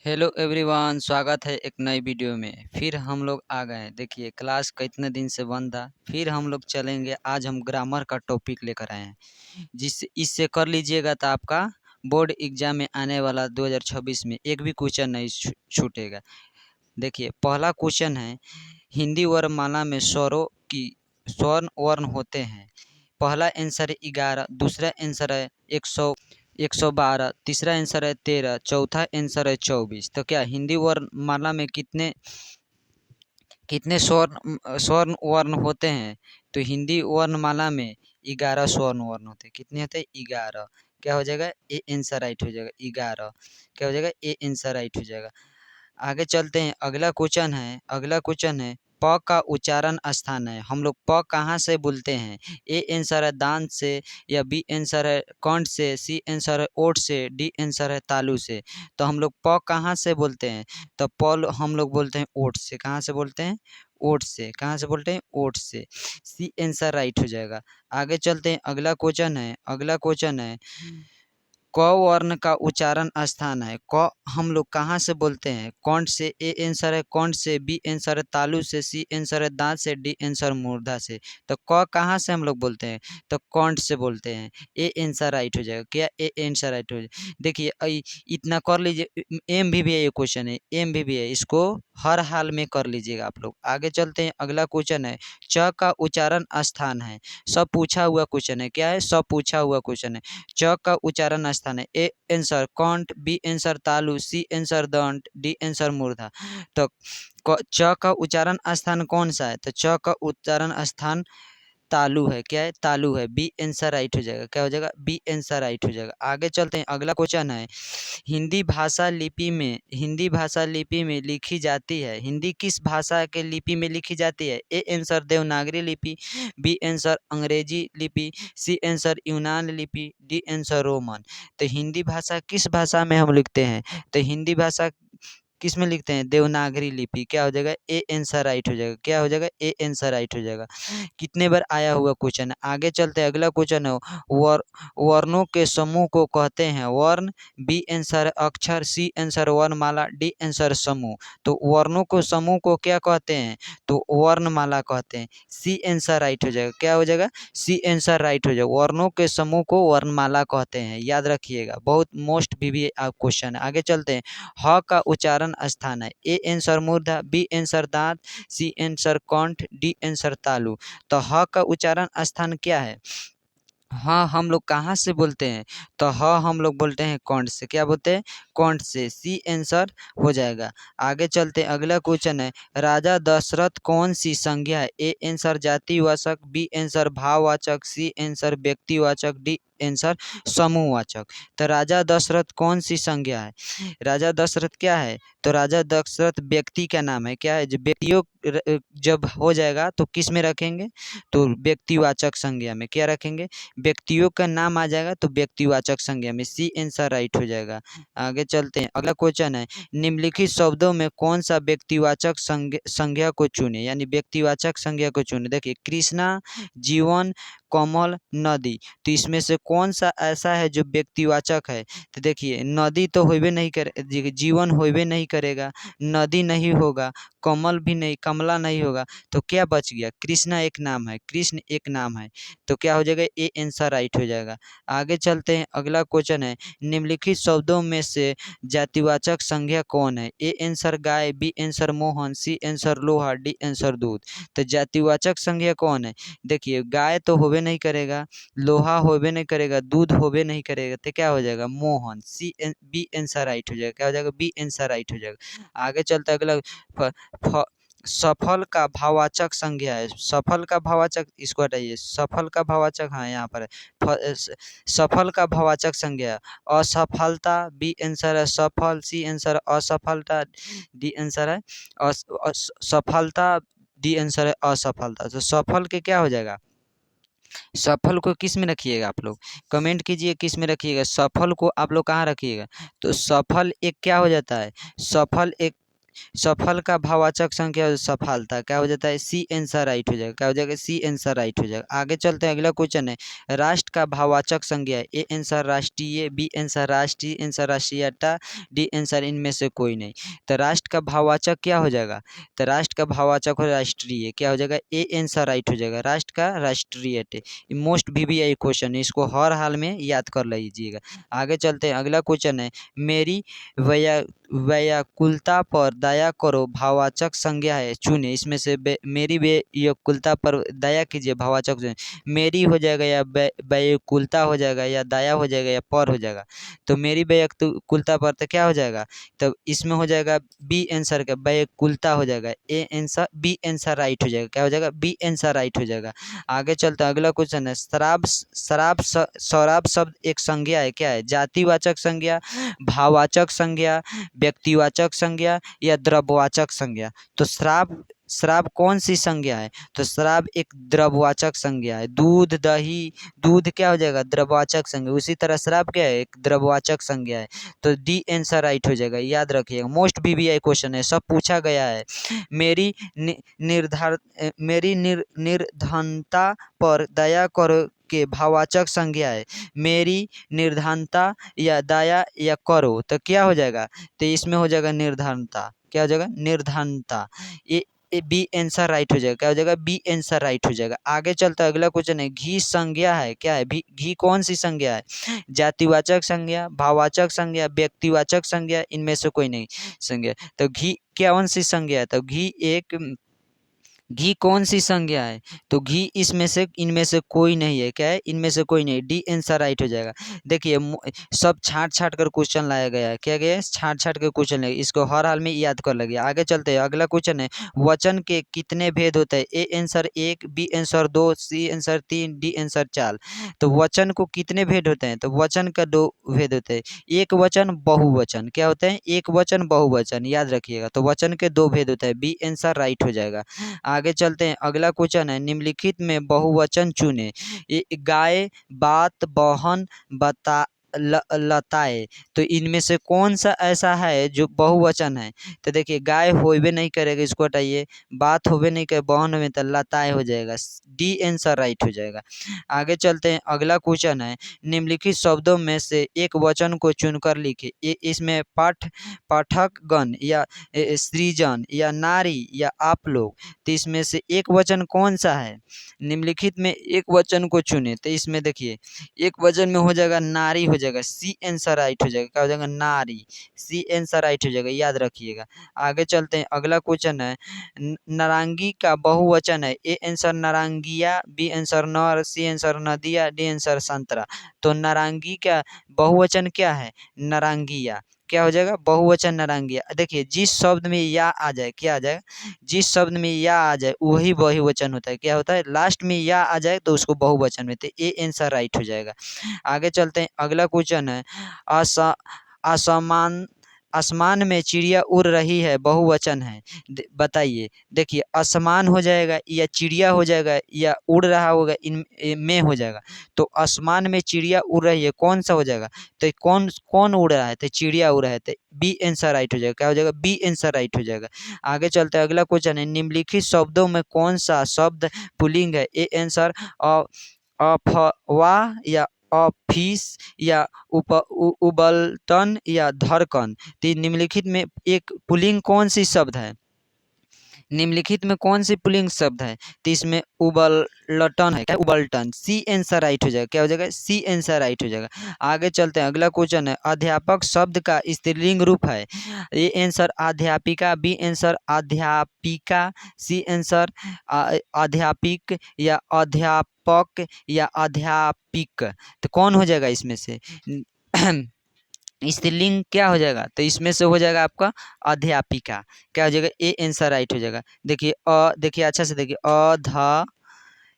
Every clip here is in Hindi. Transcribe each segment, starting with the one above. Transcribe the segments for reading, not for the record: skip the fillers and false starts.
हेलो एवरीवन, स्वागत है एक नई वीडियो में। फिर हम लोग आ गए हैं। देखिए क्लास कितने दिन से बंद था, फिर हम लोग चलेंगे। आज हम ग्रामर का टॉपिक लेकर आए हैं, जिससे इससे कर लीजिएगा तो आपका बोर्ड एग्जाम में आने वाला 2026 में एक भी क्वेश्चन नहीं छूटेगा। देखिए पहला क्वेश्चन है, हिंदी वर्णमाला में स्वरों की स्वर्ण वर्ण होते हैं। पहला आंसर है 11, दूसरा आंसर है 112, तीसरा आंसर है 13, चौथा आंसर है 24। तो क्या हिंदी वर्णमाला में कितने कितने स्वर्ण वर्ण होते हैं? तो हिंदी वर्णमाला में 11 स्वर्ण वर्ण होते हैं। कितने होते हैं? 11। क्या हो जाएगा? ए आंसर राइट हो जाएगा 11। क्या हो जाएगा? ए आंसर राइट हो जाएगा। आगे चलते हैं। अगला क्वेश्चन है प का उच्चारण स्थान है। हम लोग प कहाँ से बोलते हैं? ए आंसर है दांत से, या बी आंसर है कंठ से, सी आंसर है ओठ से, डी आंसर है तालू से। तो हम लोग प कहाँ से बोलते हैं? तो प हम लोग बोलते हैं ओठ से। कहाँ से बोलते हैं? ओठ से। कहाँ से बोलते हैं? ओठ से। सी आंसर राइट हो जाएगा। आगे चलते हैं। अगला क्वेश्चन है क वर्ण का उच्चारण स्थान है। क हम लोग कहाँ से बोलते हैं? कंठ से। ए आंसर है कंठ से, बी आंसर है तालू से, सी आंसर है दांत से, डी आंसर मूर्धा से। तो क कहाँ से हम लोग बोलते हैं? तो कंठ से बोलते हैं। ए आंसर राइट हो जाएगा। क्या? ए आंसर राइट हो जाएगा। देखिए इतना कर लीजिए। एम भी है, ये क्वेश्चन है, एम भी है, इसको हर हाल में कर लीजिएगा आप लोग। आगे चलते हैं। अगला क्वेश्चन है च का उच्चारण स्थान है। सब पूछा हुआ क्वेश्चन है। क्या है? सब पूछा हुआ क्वेश्चन है। च का उच्चारण स्थान है। ए आंसर कंठ, बी आंसर तालु, सी आंसर दंत, डी आंसर मूर्धा। तो च का उच्चारण स्थान कौन सा है? तो च का उच्चारण स्थान तालु है। क्या है? तालु है। बी आंसर राइट हो जाएगा। क्या हो जाएगा? बी आंसर राइट हो जाएगा। आगे चलते हैं। अगला क्वेश्चन है हिंदी भाषा लिपि में लिखी जाती है। हिंदी किस भाषा के लिपि में लिखी जाती है? ए आंसर देवनागरी लिपि, बी आंसर अंग्रेजी लिपि, सी आंसर यूनान लिपि, डी आंसर रोमन। तो हिंदी भाषा किस भाषा में हम लिखते हैं? तो हिंदी भाषा किस में लिखते हैं? देवनागरी लिपि। क्या हो जाएगा? ए आंसर राइट हो जाएगा। क्या हो जाएगा? ए आंसर राइट हो जाएगा। कितने बार आया हुआ क्वेश्चन है। आगे चलते हैं। अगला क्वेश्चन है वर्णों के समूह को कहते हैं वर्ण। बी आंसर अक्षर, सी आंसर वर्णमाला, डी आंसर समूह। तो वर्णों को समूह को क्या कहते हैं? तो वर्णमाला कहते हैं। सी आंसर राइट हो जाएगा। क्या हो जाएगा? सी आंसर राइट हो जाएगा। वर्णों के समूह को वर्णमाला कहते हैं, याद रखिएगा, बहुत मोस्ट भी क्वेश्चन है। आगे चलते हैं। ह का उच्चारण स्थान है। ए आंसर मूर्धा, बी आंसर दांत, सी आंसर कंठ, डी आंसर तालु। तो ह का उच्चारण स्थान क्या है? हाँ हम लोग कहाँ से बोलते हैं? तो हाँ हम लोग बोलते हैं कंठ से। क्या बोलते हैं? कंठ से। सी आंसर हो जाएगा। आगे चलते हैं। अगला क्वेश्चन है राजा दशरथ कौन सी संज्ञा है? ए आंसर जातिवाचक, बी आंसर भाववाचक, सी आंसर व्यक्तिवाचक, डी आंसर समूहवाचक। तो राजा दशरथ कौन सी संज्ञा है? राजा दशरथ क्या है? तो राजा दशरथ व्यक्ति का नाम है। क्या है? जो व्यक्तियों जब हो जाएगा तो किस में रखेंगे? तो व्यक्तिवाचक संज्ञा में। क्या रखेंगे? व्यक्तियों का नाम आ जाएगा तो व्यक्तिवाचक संज्ञा में। सी आंसर राइट हो जाएगा। आगे चलते हैं। अगला क्वेश्चन है निम्नलिखित शब्दों में कौन सा व्यक्तिवाचक संज्ञा को चुने, यानी व्यक्तिवाचक संज्ञा को चुने। देखिए कृष्णा, जीवन, कमल, नदी। तो इसमें से कौन सा ऐसा है जो व्यक्तिवाचक है? तो देखिए नदी तो होबे नहीं करे, जीवन होबे नहीं करेगा, नदी नहीं होगा, कमल भी नहीं, कमला नहीं होगा। तो क्या बच गया? कृष्णा एक नाम है, कृष्ण एक नाम है। तो क्या हो जाएगा? ए आंसर राइट हो जाएगा। आगे चलते हैं। अगला क्वेश्चन है निम्नलिखित शब्दों में से जातिवाचक संज्ञा कौन है? ए आंसर गाय, B answer Mohan, C answer लोहा, डी आंसर दूध। तो जातिवाचक संज्ञा कौन है? देखिए गाय तो होबे नहीं करेगा, लोहा होबे नहीं करेगा, दूध होबे नहीं करेगा। तो क्या हो जाएगा? मोहन। बी आंसर राइट हो जाएगा। क्या हो जाएगा? बी आंसर राइट हो जाएगा। आगे चलते हैं। अगला सफल का भाववाचक संज्ञा है। सफल का भाववाचक, इसको हटाइए। सफल का भाववाचक, हाँ यहाँ पर है। सफल का भाववाचक संज्ञा है असफलता, बी आंसर है सफल, सी आंसर असफलता, डी आंसर है सफलता, डी आंसर है असफलता। तो सफल के क्या हो जाएगा? सफल को किस में रखिएगा आप लोग? कमेंट कीजिए किस में रखिएगा। सफल को आप लोग कहाँ रखिएगा? तो सफल एक क्या हो जाता है? सफल एक सफल का भाववाचक संख्या सफलता, क्या हो जाता है सी आंसर राइट हो जाएगा, क्या हो जाएगा सी आंसर राइट हो जाएगा। आगे चलते हैं, अगला क्वेश्चन है राष्ट्र का भाववाचक संज्ञा है, ए आंसर राष्ट्रीय, बी आंसर राष्ट्रीय, आंसर राष्ट्रीयता, डी आंसर इनमें से कोई नहीं। तो राष्ट्र का भाववाचक क्या हो जाएगा, तो राष्ट्र का भाववाचक हो राष्ट्रीय, क्या हो जाएगा ए आंसर राइट हो जाएगा, राष्ट्र का राष्ट्रीय। मोस्ट VVI क्वेश्चन है, इसको हर हाल में याद कर लीजिएगा। आगे चलते हैं, अगला क्वेश्चन है मेरी वया व्याकुलता पर दया करो भाववाचक संज्ञा है, चुने इसमें से मेरी व्याकुलता पर दया कीजिए भाववाचक संज्ञा, मेरी हो जाएगा या व्याकुलता हो जाएगा या दया हो जाएगा या पर हो जाएगा। तो मेरी व्याकुलता पर तो क्या हो जाएगा, तो इसमें हो जाएगा बी आंसर का व्याकुलता हो जाएगा, A answer B answer right हो जाएगा, क्या हो जाएगा बी आंसर राइट हो जाएगा। आगे चलते हैं, अगला क्वेश्चन है शराब शब्द एक संज्ञा है, क्या है जातिवाचक संज्ञा, भाववाचक संज्ञा, व्यक्तिवाचक संज्ञा या द्रव्यवाचक संज्ञा। तो श्राप श्राप कौन सी संज्ञा है, तो श्राप एक द्रव्यवाचक संज्ञा है, दूध दही दूध क्या हो जाएगा द्रव्यवाचक संज्ञा, उसी तरह श्राप क्या है एक द्रव्यवाचक संज्ञा है। तो डी आंसर राइट हो जाएगा, याद रखिएगा मोस्ट VVI क्वेश्चन है, सब पूछा गया है। मेरी निर्धनता पर दया करो के भाववाचक संज्ञा है, मेरी निर्धनता या दया या करो, तो क्या हो जाएगा, तो इसमें हो जाएगा निर्धनता, क्या हो जाएगा निर्धनता, ये बी आंसर राइट हो जाएगा, क्या हो जाएगा बी आंसर राइट हो जाएगा। आगे चलता है, अगला क्वेश्चन है घी संज्ञा है, क्या है घी कौन सी संज्ञा है, जातिवाचक संज्ञा, भाववाचक संज्ञा, व्यक्तिवाचक संज्ञा, इनमें से कोई नहीं संज्ञा। तो घी कौन सी संज्ञा है, तो घी कौन सी संज्ञा है, तो घी इनमें से कोई नहीं है, क्या है इनमें से कोई नहीं, डी आंसर राइट हो जाएगा। देखिए सब छाट कर क्वेश्चन लाया गया है, क्या गया है छाट कर क्वेश्चन है, इसको हर हाल में याद कर लगे। आगे चलते हैं, अगला क्वेश्चन है वचन के कितने भेद होते हैं, A answer 1, B answer 2, C answer 3, D answer 4। तो वचन को कितने भेद होते हैं, तो वचन का 2 भेद होते हैं, एक वचन बहुवचन, क्या होते हैं एक वचन बहुवचन, याद रखिएगा। तो वचन के 2 भेद होते हैं, बी आंसर राइट हो जाएगा। आगे चलते हैं, अगला क्वेश्चन है निम्नलिखित में बहुवचन चुने, गाय, बात, बहन, बता लताए। तो इनमें से कौन सा ऐसा है जो बहुवचन है, तो देखिए गाय होबे नहीं करेगा, इसको हटाइए, बात होबे नहीं करे, बहन में तो लताए हो जाएगा, डी आंसर राइट हो जाएगा। आगे चलते हैं, अगला क्वेश्चन है निम्नलिखित शब्दों में से एक वचन को चुनकर लिखे, इसमें पाठकगण या सृजन या नारी या आप लोग, तो इसमें से एक वचन कौन सा है, निम्नलिखित में एक वचन को चुने, तो इसमें देखिए एक वचन में हो जाएगा नारी हो जाएगा, सी आंसर राइट हो जाएगा, क्या हो जाएगा नारी, सी आंसर राइट हो जाएगा, याद रखिएगा। आगे चलते हैं, अगला क्वेश्चन है नारंगी का बहुवचन है, ए आंसर नारंगिया, बी आंसर नर, सी आंसर नदिया, डी आंसर संतरा। तो नारंगी का बहुवचन क्या है नारंगिया, क्या हो जाएगा बहुवचन नारंगिया। देखिए जिस शब्द में या आ जाए, क्या आ जाए जिस शब्द में या आ जाए वही बहुवचन होता है, क्या होता है लास्ट में या आ जाए तो उसको बहुवचन में, तो ए आंसर राइट हो जाएगा। आगे चलते हैं, अगला क्वेश्चन है आसमान आसमान में चिड़िया उड़ रही है बहुवचन है, बताइए। देखिए आसमान हो जाएगा या चिड़िया हो जाएगा या उड़ रहा होगा, में हो जाएगा। तो आसमान में चिड़िया उड़ रही है कौन सा हो जाएगा, तो कौन कौन उड़ रहा है, तो चिड़िया उड़ रहा है, तो बी आंसर राइट हो जाएगा, क्या हो जाएगा बी आंसर राइट हो जाएगा। आगे चलते हैं, अगला क्वेश्चन है निम्नलिखित शब्दों में कौन सा शब्द पुल्लिंग है, ए आंसर अफवाह या ऑफिस या उबलटन या धड़कन। तो निम्नलिखित में एक पुल्लिंग कौन सी शब्द है, निम्नलिखित में कौन सी पुल्लिंग शब्द है, तो इसमें उबलटन है, क्या उबलटन, सी आंसर राइट हो जाएगा, क्या हो जाएगा सी आंसर राइट हो जाएगा। आगे चलते हैं, अगला क्वेश्चन है अध्यापक शब्द का स्त्रीलिंग रूप है, ए आंसर अध्यापिका, बी आंसर अध्यापिका, सी आंसर अध्यापिक या अध्यापक या अध्यापिक। तो कौन हो जाएगा इसमें से स्त्रीलिंग क्या हो जाएगा, तो इसमें से हो जाएगा आपका अध्यापिका, क्या हो जाएगा ए आंसर राइट हो जाएगा। देखिए देखिए अच्छा से देखिए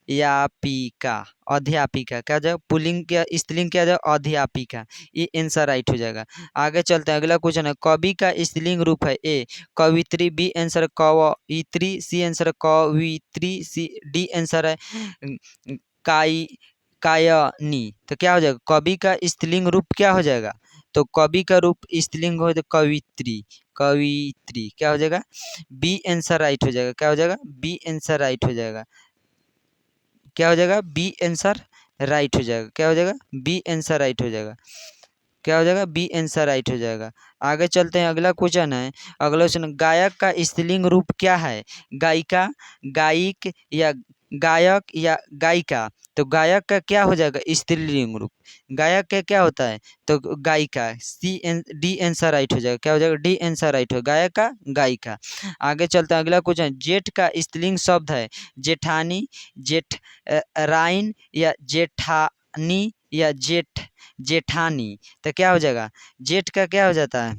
अध्यापिका, अध्यापिका क्या हो जाएगा पुल्लिंग, क्या स्त्रीलिंग क्या हो जाएगा अध्यापिका, ये आंसर राइट हो जाएगा। आगे चलते हैं, अगला क्वेश्चन है कवि का स्त्रीलिंग रूप है, ए कवित्री, बी आंसर कवयित्री, सी आंसर कवित्री, सी डी आंसर है कायनी। तो क्या हो जाएगा कवि का स्त्रीलिंग रूप क्या हो जाएगा, तो कवि का रूप स्त्रीलिंग हो तो कवित्री, कवित्री क्या हो जाएगा, बी आंसर राइट हो जाएगा। क्या हो जाएगा, बी आंसर राइट हो जाएगा। क्या हो जाएगा, बी आंसर राइट हो जाएगा। क्या हो जाएगा, बी आंसर राइट हो जाएगा। क्या हो जाएगा, बी आंसर राइट हो जाएगा। आगे चलते हैं, अगला क्वेश्चन है। अगला क्वेश्चन, गायक का स्त्रीलिंग रूप क्या है, गायिका, गायिक या गायक या गायिका। तो गायक का क्या हो जाएगा स्त्रीलिंग रूप, गायक का क्या होता है, तो गायिका, डी आंसर राइट हो जाएगा। क्या हो जाएगा, डी आंसर राइट हो, गायक का गायिका। आगे चलते हैं, अगला क्वेश्चन, जेठ का स्त्रीलिंग शब्द है जेठानी, जेठ राइन या जेठानी या जेठानी। तो क्या हो जाएगा, जेठ का क्या हो जाता है,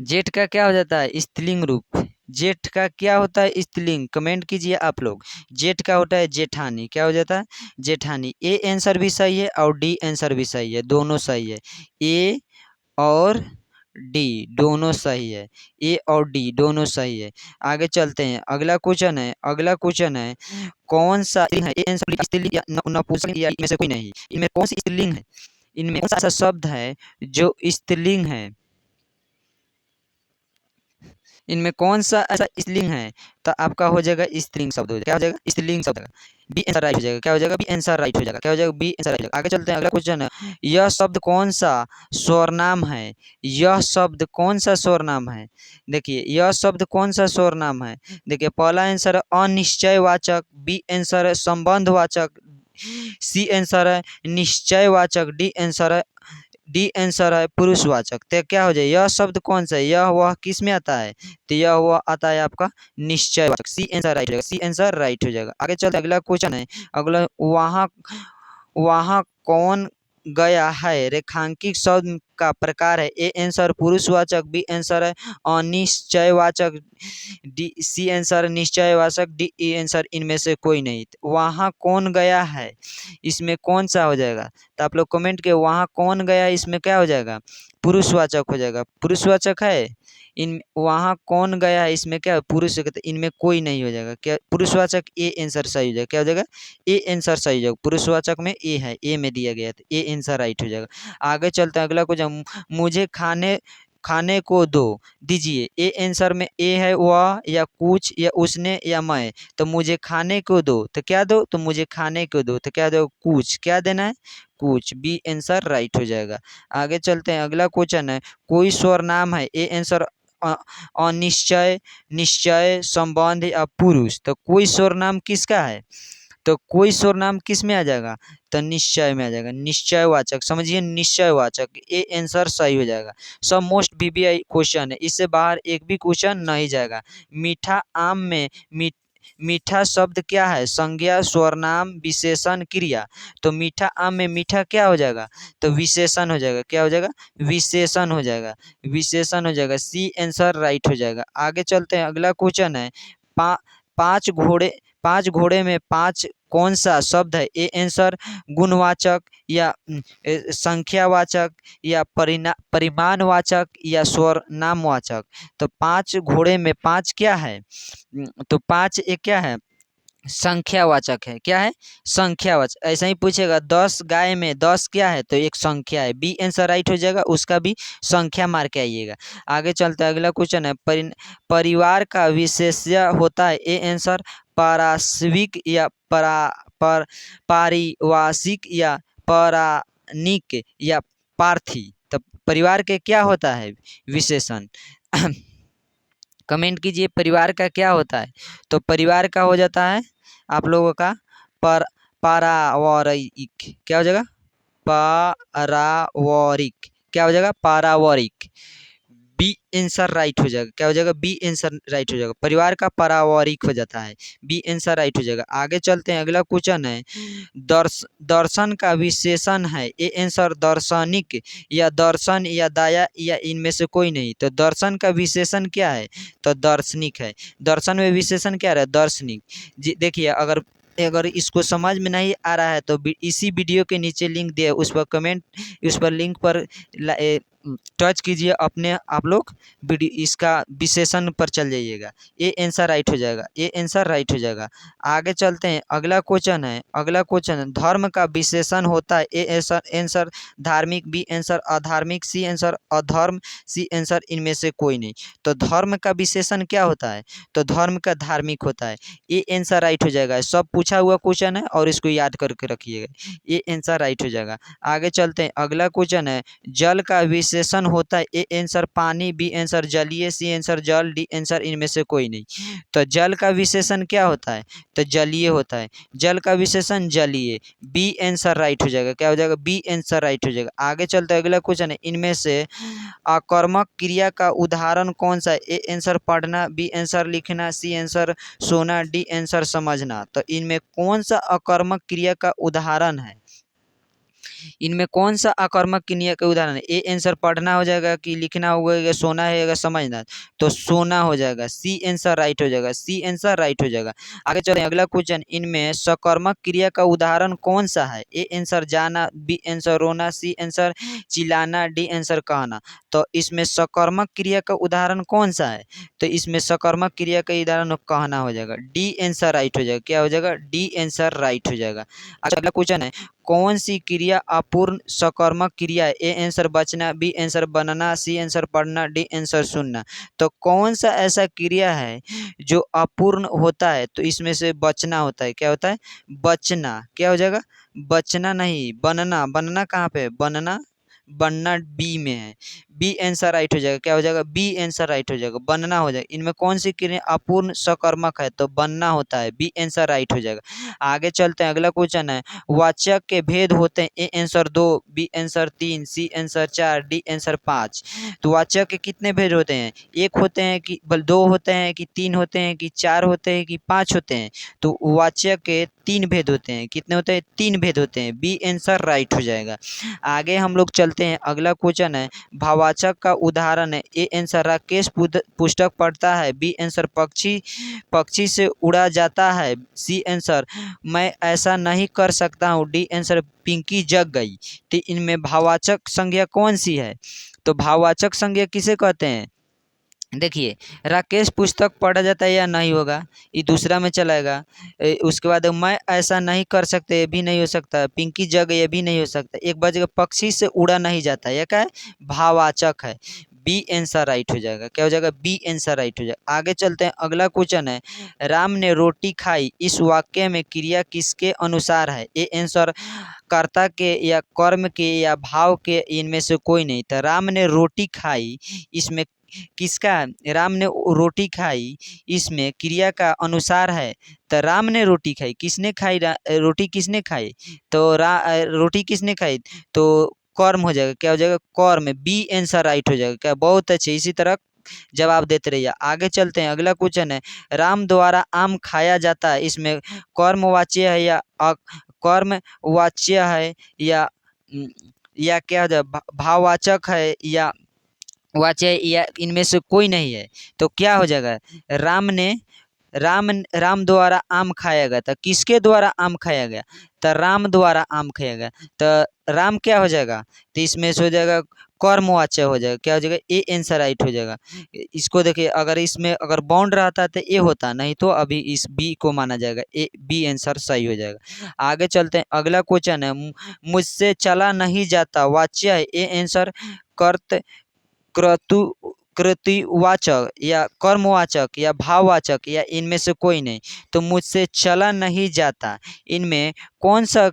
जेठ का क्या हो जाता है स्त्रीलिंग रूप, जेठ का क्या होता है स्त्रीलिंग, कमेंट कीजिए आप लोग। जेठ का होता है जेठानी। क्या हो जाता है, जेठानी। ए आंसर भी सही है और डी आंसर भी सही है, दोनों सही है। ए और डी दोनों सही है, ए और डी दोनों सही है। आगे चलते हैं, अगला क्वेश्चन है। अगला क्वेश्चन है, कौन सा स्त्रीलिंग है, ए आंसर स्त्रीलिंग या नपुंसक या इनमें से कोई नहीं, इनमें कौन सी स्त्रीलिंग है, इनमें कौन सा ऐसा शब्द है जो स्त्रीलिंग है, इनमें कौन सा ऐसा स्त्रीलिंग है। तो आपका हो जाएगा स्त्रीलिंग शब्द हो जाएगा। क्या हो जाएगा, स्त्रीलिंग शब्द, बी आंसर राइट हो जाएगा। क्या हो जाएगा, बी आंसर राइट हो जाएगा। क्या हो जाएगा, बी आंसर राइट हो जाएगा। आगे चलते हैं, अगला क्वेश्चन है, यह शब्द कौन सा स्वरनाम है, यह शब्द कौन सा स्वरनाम है। देखिए यह शब्द कौन सा स्वरनाम है, देखिए पहला आंसर है अनिश्चयवाचक, बी आंसर है संबंधवाचक, सी आंसर है निश्चयवाचक, डी आंसर है पुरुषवाचक। तो क्या हो जाए, यह शब्द कौन सा है, यह वह किस में आता है, तो यह वह आता है आपका निश्चयवाचक, सी आंसर राइट हो जाएगा। सी आंसर राइट हो जाएगा। आगे चलते अगला क्वेश्चन है। अगला, वहाँ वहाँ कौन गया है रेखांकित शब्द का प्रकार है, ए आंसर पुरुषवाचक, बी आंसर है अनिश्चयवाचक, डी सी आंसर निश्चयवाचक, डी आंसर इनमें से कोई नहीं। वहाँ कौन गया है, इसमें कौन सा हो जाएगा, तो आप लोग कमेंट के वहाँ कौन गया है, इसमें क्या हो जाएगा, पुरुषवाचक हो जाएगा। पुरुषवाचक है, इन वहाँ कौन गया है, इसमें क्या पुरुष, इनमें कोई नहीं हो जाएगा। क्या पुरुषवाचक, ए आंसर सही हो जाएगा। क्या हो जाएगा, ए आंसर सही हो जाएगा। पुरुषवाचक में ए है, ए में दिया गया था, ए आंसर राइट हो जाएगा। आगे चलते हैं, अगला क्वेश्चन, मुझे खाने खाने को दो दीजिए, ए आंसर में ए है वह या कुछ या उसने या मैं। तो मुझे खाने को दो, तो क्या दो, तो मुझे खाने को दो, तो क्या दो, कुछ, क्या देना है, कुछ, बी आंसर राइट हो जाएगा। आगे चलते हैं, अगला क्वेश्चन है, कोई स्वर नाम है, ए आंसर अनिश्चय, निश्चय, संबंध या पुरुष। तो कोई स्वर नाम किसका है, तो कोई स्वर नाम किस में आ जाएगा, तो निश्चय में आ जाएगा, निश्चयवाचक, समझिए निश्चयवाचक, ए आंसर सही हो जाएगा। सब मोस्ट वीवीआई क्वेश्चन है, इससे बाहर एक भी क्वेश्चन नहीं जाएगा। मीठा आम में मीठा शब्द क्या है, संज्ञा, स्वरनाम, विशेषण, क्रिया। तो मीठा आम में मीठा क्या हो जाएगा, तो विशेषण हो जाएगा। क्या हो जाएगा, विशेषण हो जाएगा, विशेषण हो जाएगा, सी आंसर राइट हो जाएगा। आगे चलते हैं, अगला क्वेश्चन है, पांच घोड़े में पांच कौन सा शब्द है, ए आंसर गुणवाचक या संख्यावाचक या परिमाणवाचक या स्वरनामवाचक। तो पांच घोड़े में पांच क्या है, तो पांच एक क्या है, संख्यावाचक है। क्या है, संख्यावाचक। ऐसा ही पूछेगा 10 गाय में 10 क्या है, तो एक संख्या है, बी आंसर राइट हो जाएगा, उसका भी संख्या मार के आइएगा। आगे चलते हैं, अगला क्वेश्चन है, परिवार का विशेष्य होता है, ए आंसर पारस्विक या पारिवासिक या परानिक या पार्थी। तो परिवार के क्या होता है विशेषण, कमेंट कीजिए, परिवार का क्या होता है, तो परिवार का हो जाता है आप लोगों का पारावारिक। क्या हो जाएगा, पारावारिक, क्या हो जाएगा, पारावारिक, बी आंसर राइट हो जाएगा। क्या हो जाएगा, बी आंसर राइट हो जाएगा, परिवार का पारिवारिक हो जाता है, बी आंसर राइट हो जाएगा। आगे चलते हैं, अगला क्वेश्चन है, दर्शन का विशेषण है, ए आंसर दार्शनिक या दर्शन या दाया या इनमें से कोई नहीं। तो दर्शन का विशेषण क्या है, तो दार्शनिक है, दर्शन में विशेषण क्या है, दार्शनिक। जी देखिए, अगर इसको समझ में नहीं आ रहा है तो इसी वीडियो के नीचे लिंक दिया, उस पर कमेंट, उस पर लिंक पर टच कीजिए, अपने आप लोग इसका विशेषण पर चल जाइएगा। ये आंसर राइट हो जाएगा, ये आंसर राइट हो जाएगा। आगे चलते हैं, अगला क्वेश्चन है, अगला क्वेश्चन है, धर्म का विशेषण होता है। ए आंसर आंसर धार्मिक, बी आंसर अधार्मिक, सी आंसर अधर्म, सी आंसर इनमें से कोई नहीं। तो धर्म का विशेषण क्या होता है? तो धर्म का धार्मिक होता है। ये आंसर राइट हो जाएगा। सब पूछा हुआ क्वेश्चन है और इसको याद करके रखिएगा, ये आंसर राइट हो जाएगा। आगे चलते हैं, अगला क्वेश्चन है, जल का विशेषण होता है। ए आंसर पानी, बी आंसर जलीय, सी आंसर जल, डी आंसर इनमें से कोई नहीं। तो जल का विशेषण क्या होता है? तो जलीय होता है। जल का विशेषण जलीय, बी आंसर राइट हो जाएगा। क्या हो जाएगा? बी आंसर राइट हो जाएगा। आगे चलते हैं, अगला क्वेश्चन है, इनमें से आकर्मक क्रिया का उदाहरण कौन सा है? ए आंसर पढ़ना, बी आंसर लिखना, सी आंसर सोना, डी आंसर समझना। तो इनमें कौन सा आकर्मक क्रिया का उदाहरण है? इनमें कौन सा आकर्मक क्रिया का उदाहरण है? ए आंसर पढ़ना हो जाएगा, कि लिखना होगा, या सोना है, या समझना? तो सोना हो जाएगा, सी आंसर राइट हो जाएगा, सी आंसर राइट हो जाएगा। आगे चलते हैं, अगला क्वेश्चन, इनमें सकर्मक क्रिया का उदाहरण कौन सा है? ए आंसर जाना, बी आंसर रोना, सी आंसर चिल्लाना, डी आंसर कहना। तो इसमें सकर्मक क्रिया का उदाहरण कौन सा है? तो इसमें सकर्मक क्रिया का उदाहरण कहना हो जाएगा, डी आंसर राइट हो जाएगा। क्या हो जाएगा? डी आंसर राइट हो जाएगा। अच्छा, अगला क्वेश्चन है, कौन सी क्रिया अपूर्ण सकर्मक क्रिया है? ए आंसर बचना, बी आंसर बनना, सी आंसर पढ़ना, डी आंसर सुनना। तो कौन सा ऐसा क्रिया है जो अपूर्ण होता है? तो इसमें से बचना होता है। क्या होता है? बचना। क्या हो जाएगा? बचना नहीं, बनना। बनना कहाँ पे है? बनना, बनना बी में है। बी आंसर राइट हो जाएगा। क्या हो जाएगा? बी आंसर राइट हो जाएगा, बनना हो जाएगा। इनमें कौन सी क्रिया अपूर्ण सकर्मक है? तो बनना होता है, बी आंसर राइट हो जाएगा। आगे चलते हैं, अगला क्वेश्चन है, वाचक के भेद होते हैं। A answer 2, B answer 3, C answer 4, D answer 5। तो वाचक के कितने भेद होते हैं? एक होते हैं, कि बल 2 होते हैं, कि 3 होते हैं, कि 4 होते हैं, कि 5 होते हैं? तो वाचक के 3 भेद होते हैं। कितने होते हैं? 3 भेद होते हैं, बी आंसर राइट हो जाएगा। आगे हम लोग चलते हैं, अगला क्वेश्चन है, भाववाचक का उदाहरण है। ए आंसर राकेश पुस्तक पढ़ता है, बी आंसर पक्षी पक्षी से उड़ा जाता है, सी आंसर मैं ऐसा नहीं कर सकता हूँ, डी आंसर पिंकी जग गई। तो इनमें भाववाचक संज्ञा कौन सी है? तो भाववाचक संज्ञा किसे कहते हैं? देखिए, राकेश पुस्तक पढ़ा जाता है या नहीं होगा, ये दूसरा में चलाएगा। उसके बाद मैं ऐसा नहीं कर सकते, ये भी नहीं हो सकता। पिंकी जग, ये भी नहीं हो सकता। एक बजे पक्षी से उड़ा नहीं जाता, यह क्या है? भाववाचक है, बी आंसर राइट हो जाएगा। क्या हो जाएगा? बी आंसर राइट हो जाएगा। आगे चलते हैं, अगला क्वेश्चन है, राम ने रोटी खाई, इस वाक्य में क्रिया किसके अनुसार है? ए आंसर कर्ता के, या कर्म के, या भाव के, इनमें से कोई नहीं। तो राम ने रोटी खाई, इसमें किसका? राम ने रोटी खाई, इसमें क्रिया का अनुसार है। तो राम ने रोटी खाई, किसने खाई? रोटी किसने खाई? तो रोटी किसने खाई? तो कर्म हो जाएगा। क्या हो जाएगा? कर्म, बी आंसर राइट हो जाएगा। क्या? बहुत अच्छे, इसी तरह जवाब देते रहिए। आगे चलते हैं, अगला क्वेश्चन है, राम द्वारा आम खाया जाता है, इसमें कर्मवाच्य है, या कर्मवाच्य है, या क्या भाववाचक है, या वाच्य, या इनमें से कोई नहीं है? तो क्या हो जाएगा? राम ने राम द्वारा आम खाया गया था, किसके द्वारा आम खाया गया? तो राम द्वारा आम खाया गया। तो राम क्या हो जाएगा? तो इसमें से हो जाएगा कर्मवाच्य हो जाएगा। क्या हो जाएगा? ए आंसर राइट हो जाएगा। इसको देखिए, अगर इसमें अगर बाउंड रहता तो ए होता, नहीं तो अभी इस बी को माना जाएगा। ए बी आंसर सही हो जाएगा। आगे चलते हैं, अगला क्वेश्चन है, मुझसे चला नहीं जाता, वाच्य है। ए आंसर कर्त क्रतु कृतिवाचक, या कर्मवाचक, या भाववाचक, या इनमें से कोई नहीं। तो मुझसे चला नहीं जाता, इनमें कौन सा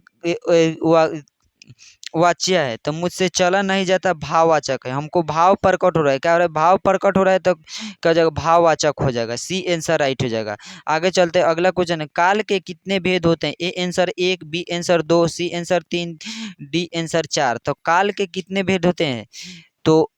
वाच्य है? तो मुझसे चला नहीं जाता भाववाचक है। हमको भाव प्रकट हो रहा है। क्या हो रहा है? भाव प्रकट हो रहा है, तो क्या हो जाएगा? भाववाचक हो जाएगा, सी आंसर राइट हो जाएगा। आगे चलते हैं, अगला क्वेश्चन है, काल के कितने भेद होते हैं? A answer 1, B answer 2, C answer 3, D answer 4। तो काल के कितने भेद होते हैं? तो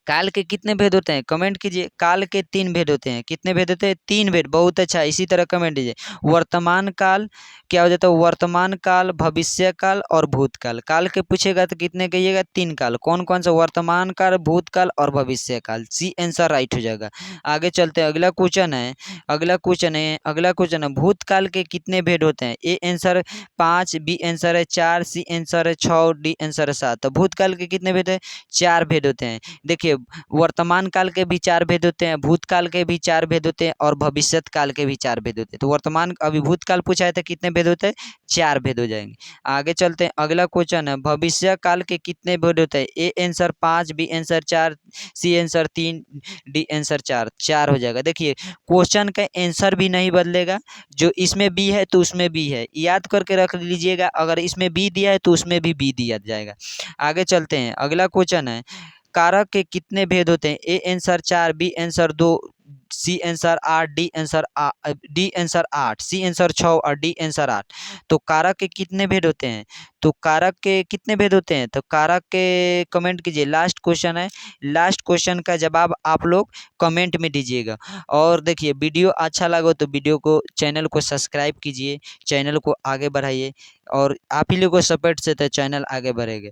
काल के कितने भेद होते हैं, कमेंट कीजिए। काल के 3 भेद होते हैं। कितने भेद होते हैं? 3 भेद। बहुत अच्छा, इसी तरह कमेंट कीजिए। वर्तमान काल क्या हो जाता है? वर्तमान काल, भविष्य काल और भूतकाल। काल के पूछेगा तो कितने कहिएगा? 3 काल। कौन कौन सा? वर्तमान काल, भूतकाल और भविष्य काल। सी आंसर राइट हो जाएगा। आगे चलते हैं, अगला क्वेश्चन है। अगला क्वेश्चन है, भूतकाल के कितने भेद होते हैं? ए आंसर 5, बी आंसर है 4, सी आंसर है 6, डी आंसर है 7। तो भूतकाल के कितने भेद है? 4 भेद होते हैं। देखिए, वर्तमान काल के भी 4 भेद होते हैं, भूतकाल के भी 4 भेद होते हैं और भविष्यत काल के भी 4 भेद होते हैं। तो वर्तमान अभी भूतकाल पूछा है तो कितने भेद होते हैं? 4 भेद हो जाएंगे। आगे चलते हैं, अगला क्वेश्चन है, भविष्य काल के कितने भेद होते हैं? A answer 5, B answer 4, C answer 3, D answer 4। 4 हो जाएगा। देखिए, क्वेश्चन का आंसर भी नहीं बदलेगा, जो इसमें बी है तो उसमें बी है, याद करके रख लीजिएगा। अगर इसमें बी दिया है तो उसमें भी बी दिया जाएगा। आगे चलते हैं, अगला क्वेश्चन है, कारक के कितने भेद होते हैं? A answer 4, B answer 2, C answer 8, D answer 8, C answer 6 और डी आंसर 8। तो कारक के कितने भेद होते हैं? तो कारक के कितने भेद होते हैं? तो कारक के कमेंट कीजिए। लास्ट क्वेश्चन है, लास्ट क्वेश्चन का जवाब आप लोग कमेंट में दीजिएगा। और देखिए, वीडियो अच्छा लगा तो वीडियो को, चैनल को सब्सक्राइब कीजिए, चैनल को आगे बढ़ाइए। और आप ही लोगों को सपोर्ट से तो चैनल आगे बढ़ेगा।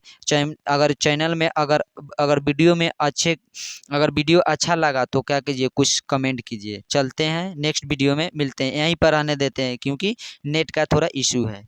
अगर चैनल में अगर वीडियो में अगर वीडियो अच्छा लगा तो क्या कीजिए, कुछ कमेंट कीजिए। चलते हैं, नेक्स्ट वीडियो में मिलते हैं। यहीं पर आने देते हैं क्योंकि नेट का थोड़ा इशू है।